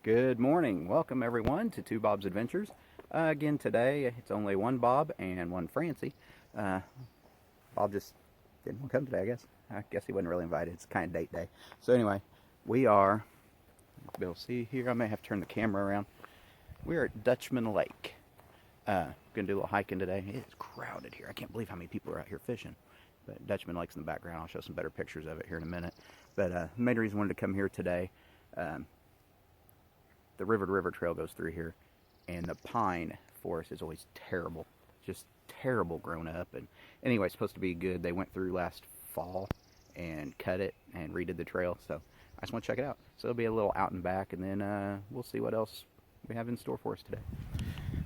Good morning. Welcome everyone to Two Bob's Adventures. Again today, it's only one Bob and one Francie. Bob just didn't want to come today, I guess. I guess he wasn't really invited. It's kind of date day. So anyway, we are, be able to see here, I may have to turn the camera around. We are at Dutchman Lake. Gonna do a little hiking today. It's crowded here. I can't believe how many people are out here fishing. But Dutchman Lake's in the background. I'll show some better pictures of it here in a minute. But the main reason I wanted to come here today, the river to river trail goes through here, and the pine forest is always terrible, just terrible grown up. And anyway, it's supposed to be good. They went through last fall and cut it and redid the trail, so I just want to check it out. So it'll be a little out and back, and then we'll see what else we have in store for us today.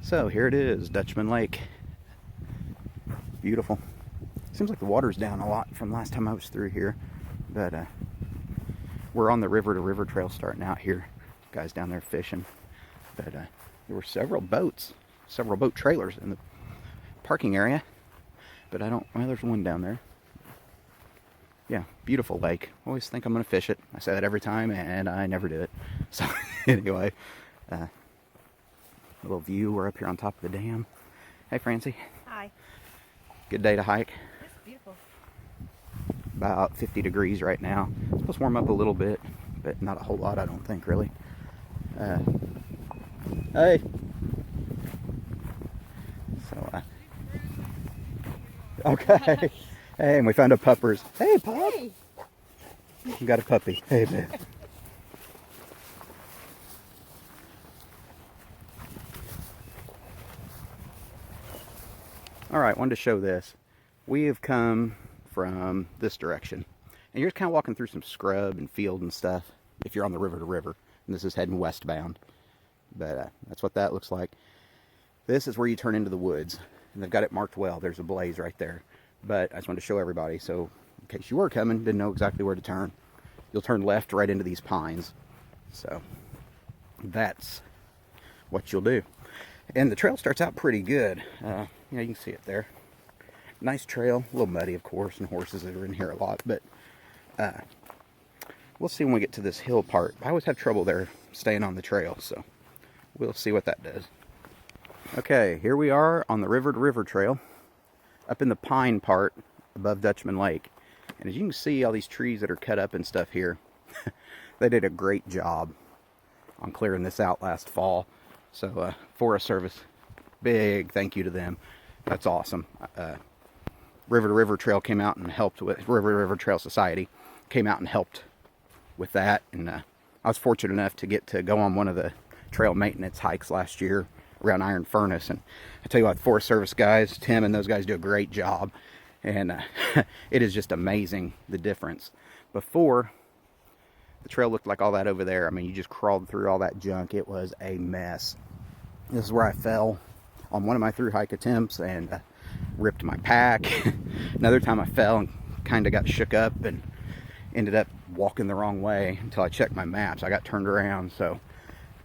So here it is, Dutchman Lake. Beautiful. Seems like the water's down a lot from last time I was through here, but we're on the river to river trail starting out here. Guys down there fishing, but there were several boat trailers in the parking area, but well, there's one down there. Yeah, beautiful lake. Always think I'm gonna fish it. I say that every time and I never do it. So anyway, a little view. We're up here on top of the dam. Hey Francie. Hi. Good day to hike. It's beautiful. About 50 degrees right now. It's supposed to warm up a little bit, but not a whole lot, I don't think, really. Hey. So, okay. Hey, and we found a puppers. Hey, pup. Hey. We got a puppy. Hey, babe. All right, wanted to show this. We have come from this direction, and you're just kind of walking through some scrub and field and stuff if you're on the river to river. And this is heading westbound, but that's what that looks like. This is where you turn into the woods, and they've got it marked well. There's a blaze right there, but I just wanted to show everybody, so in case you were coming, didn't know exactly where to turn, you'll turn left right into these pines. So that's what you'll do. And the trail starts out pretty good. You can see it there. Nice trail, a little muddy of course, and horses that are in here a lot, but we'll see when we get to this hill part. I always have trouble there staying on the trail, so we'll see what that does. Okay, here we are on the river to river trail, up in the pine part above Dutchman Lake. And as you can see, all these trees that are cut up and stuff here, they did a great job on clearing this out last fall. So Forest Service, big thank you to them. That's awesome. River to River Trail came out and helped with, River to River Trail Society came out and helped with that, and I was fortunate enough to get to go on one of the trail maintenance hikes last year around Iron Furnace. And I tell you what, the Forest Service guys, Tim and those guys do a great job, and it is just amazing the difference. Before, the trail looked like all that over there. I mean, you just crawled through all that junk. It was a mess. This is where I fell on one of my through hike attempts and ripped my pack. Another time I fell and kind of got shook up and ended up walking the wrong way until I checked my maps. I got turned around, so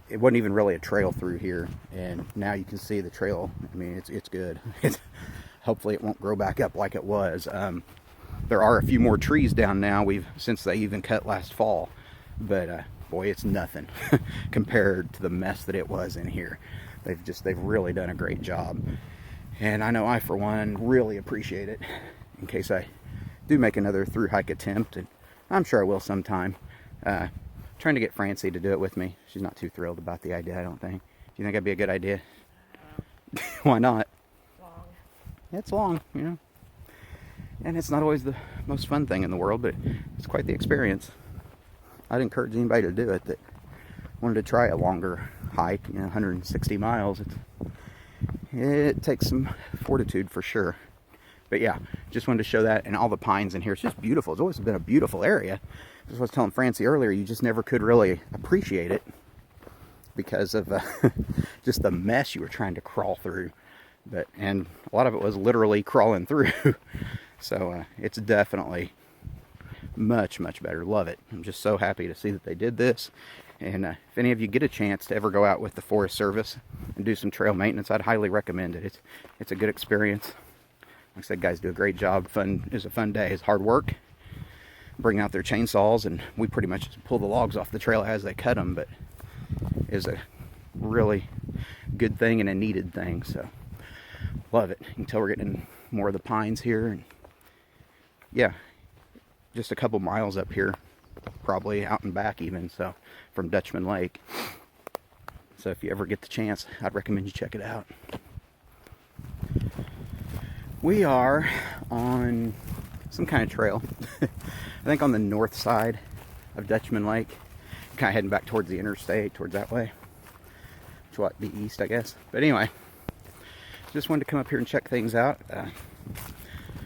it wasn't even really a trail through here, and now you can see the trail. I mean, it's good. Hopefully it won't grow back up like it was. There are a few more trees down now since they even cut last fall, but boy, it's nothing compared to the mess that it was in here. They've really done a great job, and I know I for one really appreciate it. In case I do make another through hike attempt, and I'm sure I will sometime. Trying to get Francie to do it with me. She's not too thrilled about the idea, I don't think. Do you think that'd be a good idea? Why not? Long. It's long, you know. And it's not always the most fun thing in the world, but it's quite the experience. I'd encourage anybody to do it that wanted to try a longer hike, 160 miles. It takes some fortitude for sure. But yeah, just wanted to show that, and all the pines in here. It's just beautiful. It's always been a beautiful area. As I was telling Francie earlier, you just never could really appreciate it because of just the mess you were trying to crawl through. And a lot of it was literally crawling through. So it's definitely much, much better. Love it. I'm just so happy to see that they did this. And if any of you get a chance to ever go out with the Forest Service and do some trail maintenance, I'd highly recommend it. It's a good experience. Like I said, guys do a great job. Fun is a fun day. It's hard work. Bring out their chainsaws, and we pretty much just pull the logs off the trail as they cut them. But is a really good thing and a needed thing. So love it. You can tell we're getting more of the pines here, and yeah, just a couple miles up here, probably out and back even, so from Dutchman Lake. So if you ever get the chance, I'd recommend you check it out. We are on some kind of trail. I think on the north side of Dutchman Lake, kind of heading back towards the interstate, towards that way, which would be east, I guess. But anyway, just wanted to come up here and check things out.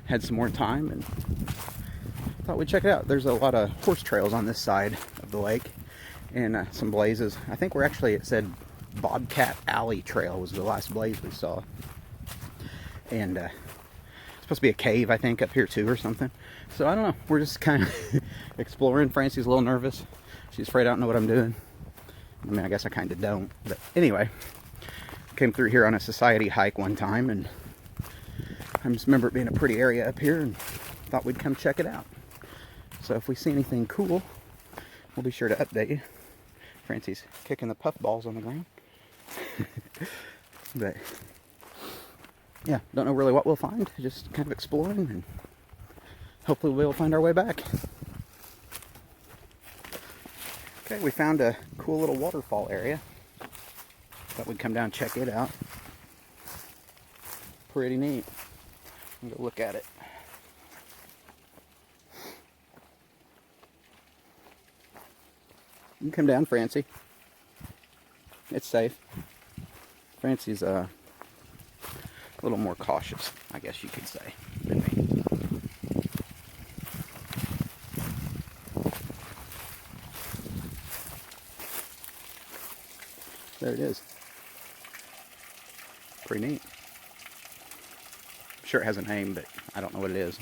Had some more time and thought we'd check it out. There's a lot of horse trails on this side of the lake, and some blazes. I think it said Bobcat Alley Trail was the last blaze we saw. And supposed to be a cave, I think, up here too or something. So I don't know, we're just kind of exploring. Francie's a little nervous. She's afraid I don't know what I'm doing. I mean, I guess I kind of don't, but anyway, came through here on a society hike one time, and I just remember it being a pretty area up here and thought we'd come check it out. So if we see anything cool, we'll be sure to update you. Francie's kicking the puff balls on the ground. But yeah, don't know really what we'll find. Just kind of exploring, and hopefully we'll be able to find our way back. Okay, we found a cool little waterfall area. Thought we'd come down and check it out. Pretty neat. Go look at it. You can come down, Francie. It's safe. Francie's a little more cautious, I guess you could say, than me. There it is. Pretty neat. I'm sure it has a name, but I don't know what it is.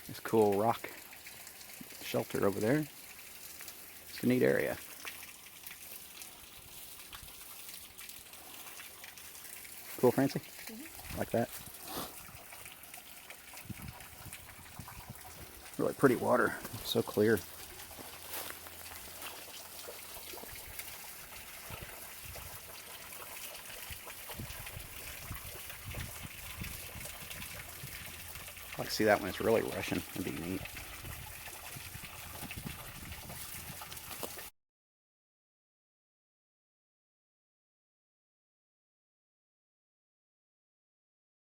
This cool rock shelter over there. It's a neat area. Cool, Francie? Mm-hmm. Like that. Really pretty water. So clear. I like to see that when it's really rushing. It'd be neat.